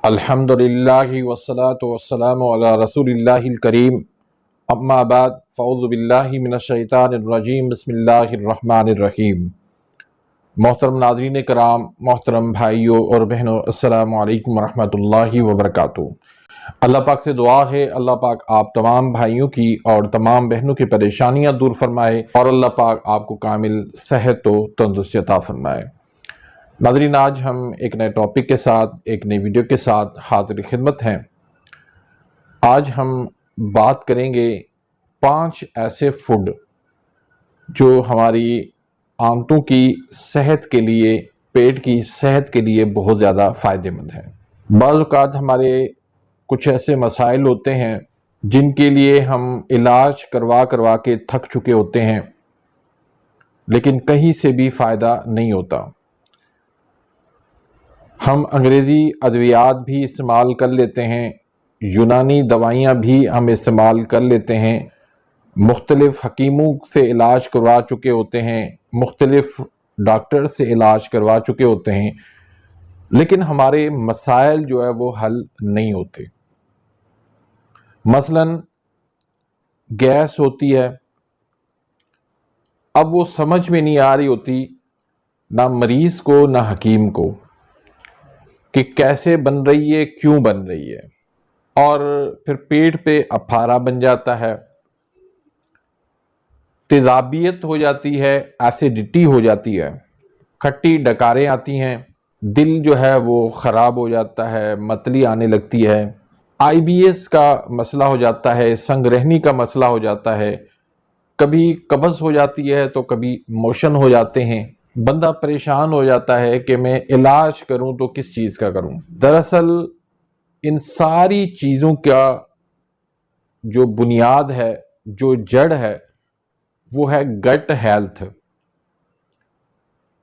الحمدللہ والصلاة والسلام علی رسول اللہ الکریم اما بعد فاعوذ باللہ من الشیطان الرجیم بسم اللہ الرحمن الرحیم۔ محترم ناظرین کرام، محترم بھائیوں اور بہنوں، السلام علیکم ورحمۃ اللہ وبرکاتہ۔ اللہ پاک سے دعا ہے اللہ پاک آپ تمام بھائیوں کی اور تمام بہنوں کی پریشانیاں دور فرمائے اور اللہ پاک آپ کو کامل صحت و تندرستی عطا فرمائے۔ ناظرین، آج ہم ایک نئے ٹاپک کے ساتھ، ایک نئی ویڈیو کے ساتھ حاضر خدمت ہیں۔ آج ہم بات کریں گے 5 ایسے فوڈ جو ہماری آنتوں کی صحت کے لیے، پیٹ کی صحت کے لیے بہت زیادہ فائدہ مند ہیں۔ بعض اوقات ہمارے کچھ ایسے مسائل ہوتے ہیں جن کے لیے ہم علاج کروا کے تھک چکے ہوتے ہیں، لیکن کہیں سے بھی فائدہ نہیں ہوتا۔ ہم انگریزی ادویات بھی استعمال کر لیتے ہیں، یونانی دوائیاں بھی ہم استعمال کر لیتے ہیں، مختلف حکیموں سے علاج کروا چکے ہوتے ہیں، مختلف ڈاکٹر سے علاج کروا چکے ہوتے ہیں، لیکن ہمارے مسائل جو ہے وہ حل نہیں ہوتے۔ مثلاً گیس ہوتی ہے، اب وہ سمجھ میں نہیں آ رہی ہوتی نہ مریض کو نہ حکیم کو کہ کیسے بن رہی ہے، کیوں بن رہی ہے، اور پھر پیٹ پہ اپھارا بن جاتا ہے، تیزابیت ہو جاتی ہے، ایسیڈیٹی ہو جاتی ہے، کھٹی ڈکاریں آتی ہیں، دل جو ہے وہ خراب ہو جاتا ہے، متلی آنے لگتی ہے، آئی بی ایس کا مسئلہ ہو جاتا ہے، سنگ رہنی کا مسئلہ ہو جاتا ہے، کبھی قبض ہو جاتی ہے تو کبھی موشن ہو جاتے ہیں۔ بندہ پریشان ہو جاتا ہے کہ میں علاج کروں تو کس چیز کا کروں۔ دراصل ان ساری چیزوں کا جو بنیاد ہے، جو جڑ ہے، وہ ہے گٹ ہیلتھ۔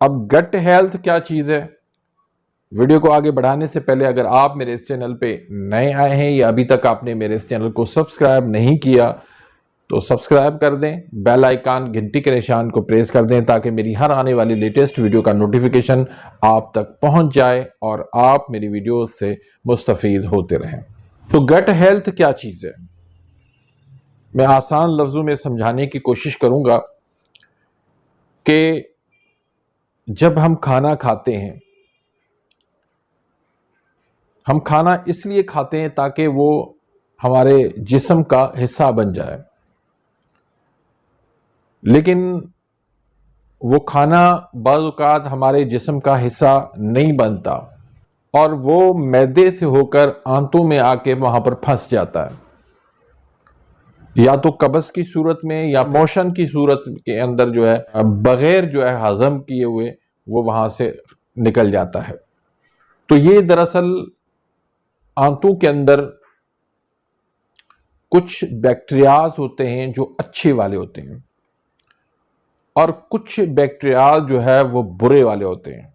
اب گٹ ہیلتھ کیا چیز ہے؟ ویڈیو کو آگے بڑھانے سے پہلے اگر آپ میرے اس چینل پہ نئے آئے ہیں یا ابھی تک آپ نے میرے اس چینل کو سبسکرائب نہیں کیا تو سبسکرائب کر دیں، بیل آئیکن گھنٹی کے نشان کو پریس کر دیں تاکہ میری ہر آنے والی لیٹسٹ ویڈیو کا نوٹیفیکیشن آپ تک پہنچ جائے اور آپ میری ویڈیو سے مستفید ہوتے رہیں۔ تو گٹ ہیلتھ کیا چیز ہے؟ میں آسان لفظوں میں سمجھانے کی کوشش کروں گا کہ جب ہم کھانا کھاتے ہیں، ہم کھانا اس لیے کھاتے ہیں تاکہ وہ ہمارے جسم کا حصہ بن جائے، لیکن وہ کھانا بعض اوقات ہمارے جسم کا حصہ نہیں بنتا اور وہ معدے سے ہو کر آنتوں میں آ کے وہاں پر پھنس جاتا ہے، یا تو قبض کی صورت میں یا موشن کی صورت کے اندر جو ہے بغیر جو ہے ہضم کیے ہوئے وہ وہاں سے نکل جاتا ہے۔ تو یہ دراصل آنتوں کے اندر کچھ بیکٹیریاز ہوتے ہیں جو اچھے والے ہوتے ہیں اور کچھ بیکٹیریاز جو ہے وہ برے والے ہوتے ہیں۔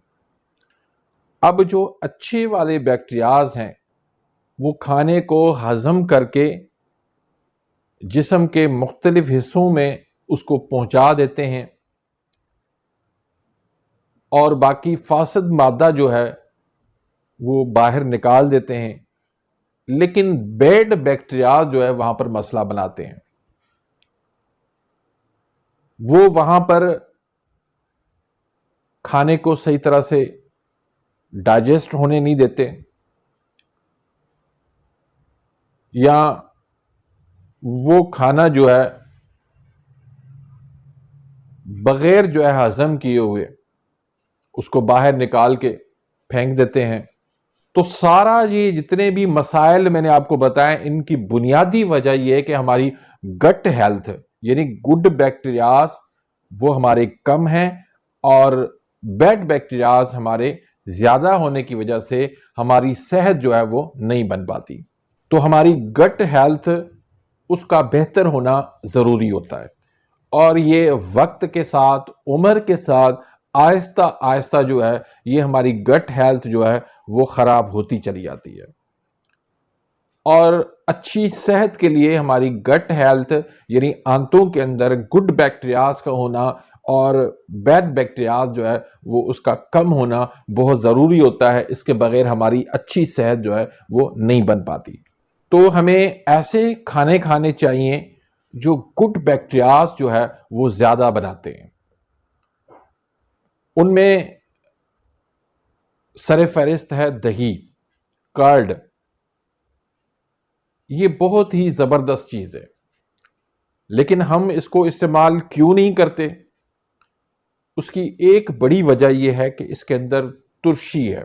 اب جو اچھے والے بیکٹیریاز ہیں وہ کھانے کو ہضم کر کے جسم کے مختلف حصوں میں اس کو پہنچا دیتے ہیں اور باقی فاسد مادہ جو ہے وہ باہر نکال دیتے ہیں، لیکن بیڈ بیکٹیریاز جو ہے وہاں پر مسئلہ بناتے ہیں۔ وہ وہاں پر کھانے کو صحیح طرح سے ڈائجسٹ ہونے نہیں دیتے، یا وہ کھانا جو ہے بغیر جو ہے ہضم کیے ہوئے اس کو باہر نکال کے پھینک دیتے ہیں۔ تو سارا یہ جتنے بھی مسائل میں نے آپ کو بتائے، ان کی بنیادی وجہ یہ ہے کہ ہماری گٹ ہیلتھ یعنی گڈ بیکٹیریاز وہ ہمارے کم ہیں اور بیڈ بیکٹیریاز ہمارے زیادہ ہونے کی وجہ سے ہماری صحت جو ہے وہ نہیں بن پاتی۔ تو ہماری گٹ ہیلتھ اس کا بہتر ہونا ضروری ہوتا ہے، اور یہ وقت کے ساتھ، عمر کے ساتھ آہستہ آہستہ جو ہے یہ ہماری گٹ ہیلتھ جو ہے وہ خراب ہوتی چلی جاتی ہے۔ اور اچھی صحت کے لیے ہماری گٹ ہیلتھ یعنی آنتوں کے اندر گڈ بیکٹیریاز کا ہونا اور بیڈ بیکٹیریاز جو ہے وہ اس کا کم ہونا بہت ضروری ہوتا ہے. اس کے بغیر ہماری اچھی صحت جو ہے وہ نہیں بن پاتی. تو ہمیں ایسے کھانے کھانے چاہیے جو گڈ بیکٹیریاز جو ہے وہ زیادہ بناتے ہیں. ان میں سر فہرست ہے دہی، کرڈ. یہ بہت ہی زبردست چیز ہے، لیکن ہم اس کو استعمال کیوں نہیں کرتے؟ اس کی ایک بڑی وجہ یہ ہے کہ اس کے اندر ترشی ہے،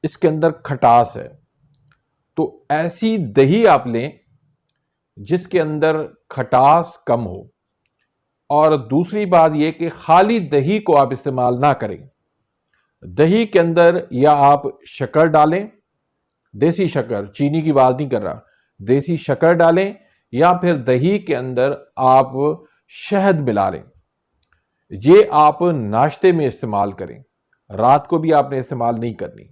اس کے اندر کھٹاس ہے. تو ایسی دہی آپ لیں جس کے اندر کھٹاس کم ہو. اور دوسری بات یہ کہ خالی دہی کو آپ استعمال نہ کریں. دہی کے اندر یا آپ شکر ڈالیں، دیسی شکر، چینی کی بات نہیں کر رہا، دیسی شکر ڈالیں، یا پھر دہی کے اندر آپ شہد ملا لیں. یہ آپ ناشتے میں استعمال کریں، رات کو بھی آپ نے استعمال نہیں کرنی.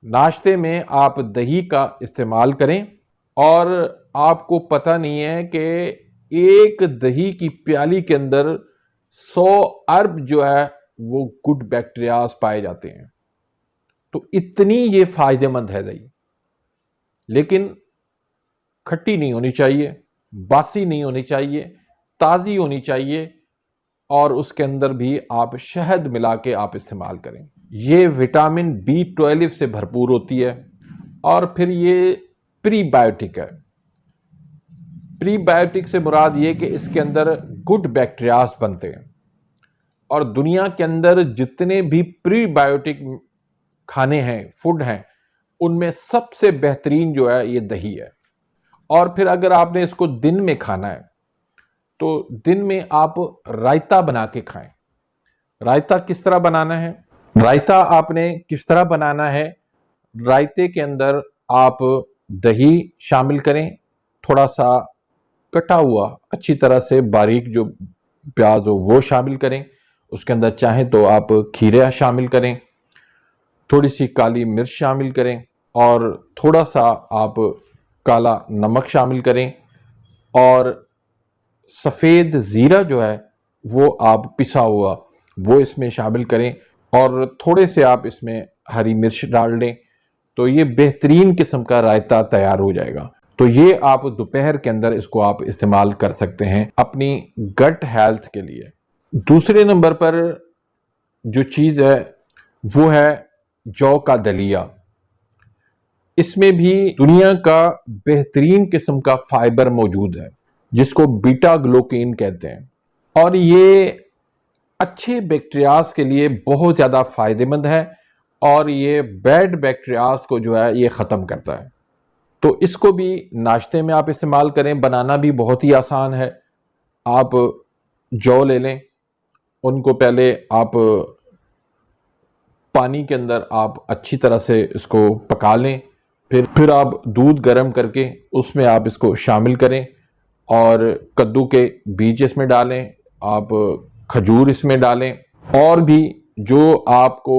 ناشتے میں آپ دہی کا استعمال کریں، اور آپ کو پتہ نہیں ہے کہ ایک دہی کی پیالی کے اندر 100 ارب جو ہے وہ گڈ بیکٹیریاز پائے جاتے ہیں. تو اتنی یہ فائدہ مند ہے دہی. لیکن کھٹی نہیں ہونی چاہیے، باسی نہیں ہونی چاہیے، تازی ہونی چاہیے، اور اس کے اندر بھی آپ شہد ملا کے آپ استعمال کریں. یہ وٹامن B12 سے بھرپور ہوتی ہے. اور پھر یہ پری بائیوٹک ہے. پری بائیوٹک سے مراد یہ کہ اس کے اندر گڈ بیکٹیریاز بنتے ہیں. اور دنیا کے اندر جتنے بھی پری بائیوٹک کھانے ہیں، فوڈ ہیں، ان میں سب سے بہترین جو ہے یہ دہی ہے. اور پھر اگر آپ نے اس کو دن میں کھانا ہے تو دن میں آپ رائتا بنا کے کھائیں. رائتا کس طرح بنانا ہے؟ رائتا آپ نے کس طرح بنانا ہے؟ رائتے کے اندر آپ دہی شامل کریں، تھوڑا سا کٹا ہوا اچھی طرح سے باریک جو پیاز ہو وہ شامل کریں. اس کے اندر چاہیں تو آپ کھیرا شامل کریں، تھوڑی سی کالی مرچ شامل کریں، اور تھوڑا سا آپ کالا نمک شامل کریں، اور سفید زیرہ جو ہے وہ آپ پسا ہوا وہ اس میں شامل کریں، اور تھوڑے سے آپ اس میں ہری مرچ ڈال دیں. تو یہ بہترین قسم کا رائتا تیار ہو جائے گا. تو یہ آپ دوپہر کے اندر اس کو آپ استعمال کر سکتے ہیں اپنی گٹ ہیلتھ کے لیے. دوسرے نمبر پر جو چیز ہے وہ ہے جو کا دلیا. اس میں بھی دنیا کا بہترین قسم کا فائبر موجود ہے جس کو بیٹا گلوکین کہتے ہیں، اور یہ اچھے بیکٹیریاز کے لیے بہت زیادہ فائدہ مند ہے، اور یہ بیڈ بیکٹیریاز کو جو ہے یہ ختم کرتا ہے. تو اس کو بھی ناشتے میں آپ استعمال کریں. بنانا بھی بہت ہی آسان ہے. آپ جو لے لیں، ان کو پہلے آپ پانی کے اندر آپ اچھی طرح سے اس کو پکا لیں، پھر آپ دودھ گرم کر کے اس میں آپ اس کو شامل کریں، اور کدو کے بیج اس میں ڈالیں، آپ کھجور اس میں ڈالیں، اور بھی جو آپ کو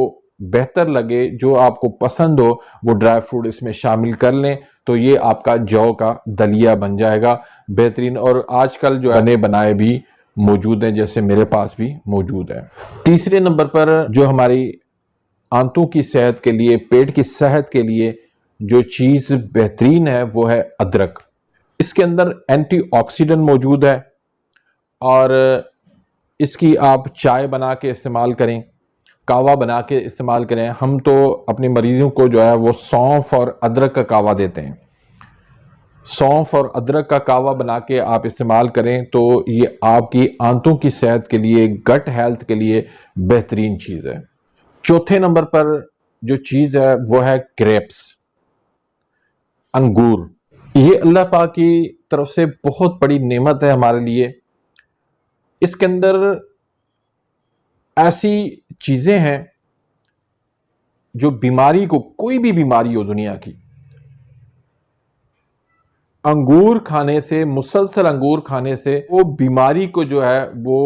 بہتر لگے، جو آپ کو پسند ہو وہ ڈرائی فروٹ اس میں شامل کر لیں. تو یہ آپ کا جو کا دلیا بن جائے گا بہترین. اور آج کل جو بنے بنائے بھی موجود ہیں، جیسے میرے پاس بھی موجود ہے. تیسرے نمبر پر جو ہماری آنتوں کی صحت کے لیے، پیٹ کی صحت کے لیے جو چیز بہترین ہے وہ ہے ادرک. اس کے اندر اینٹی آکسیڈنٹ موجود ہے، اور اس کی آپ چائے بنا کے استعمال کریں، کہوہ بنا کے استعمال کریں. ہم تو اپنے مریضوں کو جو ہے وہ سونف اور ادرک کا کہوہ دیتے ہیں. سونف اور ادرک کا کہوہ بنا کے آپ استعمال کریں تو یہ آپ کی آنتوں کی صحت کے لیے، گٹ ہیلتھ کے لیے بہترین چیز ہے. چوتھے نمبر پر جو چیز ہے وہ ہے گریپس، انگور. یہ اللہ پاک کی طرف سے بہت بڑی نعمت ہے ہمارے لیے. اس کے اندر ایسی چیزیں ہیں جو بیماری کو، کوئی بھی بیماری ہو دنیا کی، انگور کھانے سے، مسلسل انگور کھانے سے وہ بیماری کو جو ہے وہ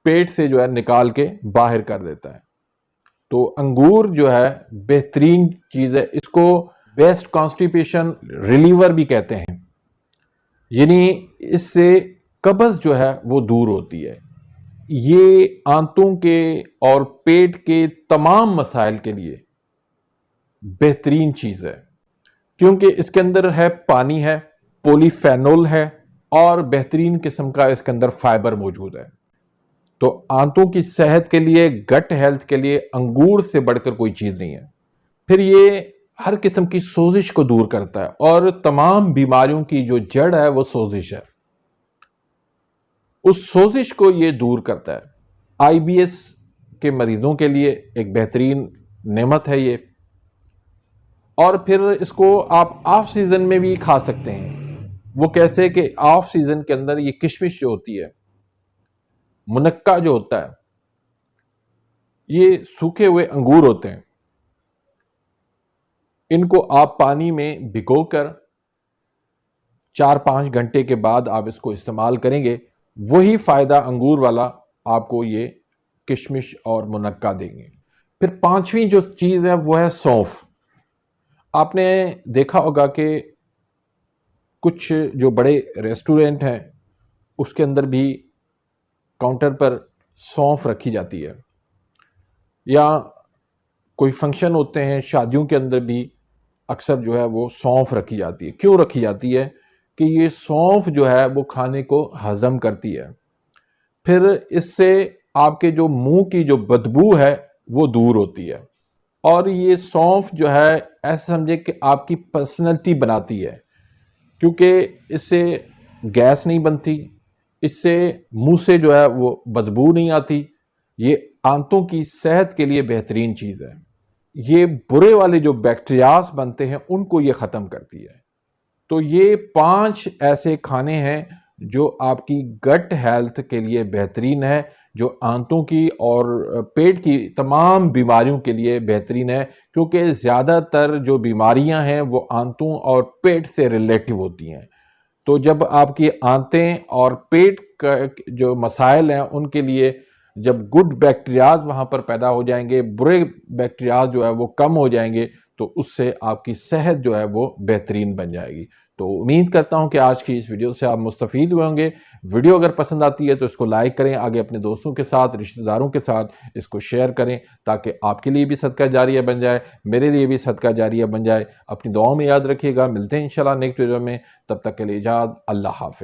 پیٹ سے جو ہے نکال کے باہر کر دیتا ہے. تو انگور جو ہے بہترین چیز ہے. اس کو بیسٹ کانسٹیپیشن ریلیور بھی کہتے ہیں، یعنی اس سے قبض جو ہے وہ دور ہوتی ہے. یہ آنتوں کے اور پیٹ کے تمام مسائل کے لیے بہترین چیز ہے، کیونکہ اس کے اندر ہے پانی ہے، پولی فینول ہے، اور بہترین قسم کا اس کے اندر فائبر موجود ہے۔ تو آنتوں کی صحت کے لیے، گٹ ہیلتھ کے لیے انگور سے بڑھ کر کوئی چیز نہیں ہے۔ پھر یہ ہر قسم کی سوزش کو دور کرتا ہے، اور تمام بیماریوں کی جو جڑ ہے وہ سوزش ہے، اس سوزش کو یہ دور کرتا ہے۔ آئی بی ایس کے مریضوں کے لیے ایک بہترین نعمت ہے یہ، اور پھر اس کو آپ آف سیزن میں بھی کھا سکتے ہیں۔ وہ کیسے کہ آف سیزن کے اندر یہ کشمش جو ہوتی ہے، منقع جو ہوتا ہے، یہ سوکھے ہوئے انگور ہوتے ہیں، ان کو آپ پانی میں بھگو کر 4-5 گھنٹے کے بعد آپ اس کو استعمال کریں گے، وہی فائدہ انگور والا آپ کو یہ کشمش اور منقع دیں گے۔ پھر 5ویں جو چیز ہے وہ ہے سونف۔ آپ نے دیکھا ہوگا کہ کچھ جو بڑے ریسٹورنٹ ہیں اس کے اندر بھی کاؤنٹر پر سونف رکھی جاتی ہے، یا کوئی فنکشن ہوتے ہیں شادیوں کے اندر بھی اکثر جو ہے وہ سونف رکھی جاتی ہے۔ کیوں رکھی جاتی ہے؟ کہ یہ سونف جو ہے وہ کھانے کو ہضم کرتی ہے، پھر اس سے آپ کے جو منہ کی جو بدبو ہے وہ دور ہوتی ہے، اور یہ سونف جو ہے ایسے سمجھے کہ آپ کی پرسنالٹی بناتی ہے، کیونکہ اس سے گیس نہیں بنتی، اس سے منہ سے جو ہے وہ بدبو نہیں آتی، یہ آنتوں کی صحت کے لیے بہترین چیز ہے۔ یہ برے والے جو بیکٹیریاز بنتے ہیں ان کو یہ ختم کرتی ہے۔ تو یہ 5 ایسے کھانے ہیں جو آپ کی گٹ ہیلتھ کے لیے بہترین ہے، جو آنتوں کی اور پیٹ کی تمام بیماریوں کے لیے بہترین ہے، کیونکہ زیادہ تر جو بیماریاں ہیں وہ آنتوں اور پیٹ سے ریلیٹو ہوتی ہیں۔ تو جب آپ کی آنتیں اور پیٹ کا جو مسائل ہیں ان کے لیے جب گڈ بیکٹیریاز وہاں پر پیدا ہو جائیں گے، برے بیکٹیریاز جو ہے وہ کم ہو جائیں گے، تو اس سے آپ کی صحت جو ہے وہ بہترین بن جائے گی۔ تو امید کرتا ہوں کہ آج کی اس ویڈیو سے آپ مستفید ہوئے ہوں گے۔ ویڈیو اگر پسند آتی ہے تو اس کو لائک کریں، آگے اپنے دوستوں کے ساتھ، رشتہ داروں کے ساتھ اس کو شیئر کریں، تاکہ آپ کے لیے بھی صدقہ جاریہ بن جائے، میرے لیے بھی صدقہ جاریہ بن جائے۔ اپنی دعاؤں میں یاد رکھیے گا، ملتے ہیں انشاءاللہ نیکسٹ ویڈیو میں، تب تک کے لیے اجازت، اللہ حافظ۔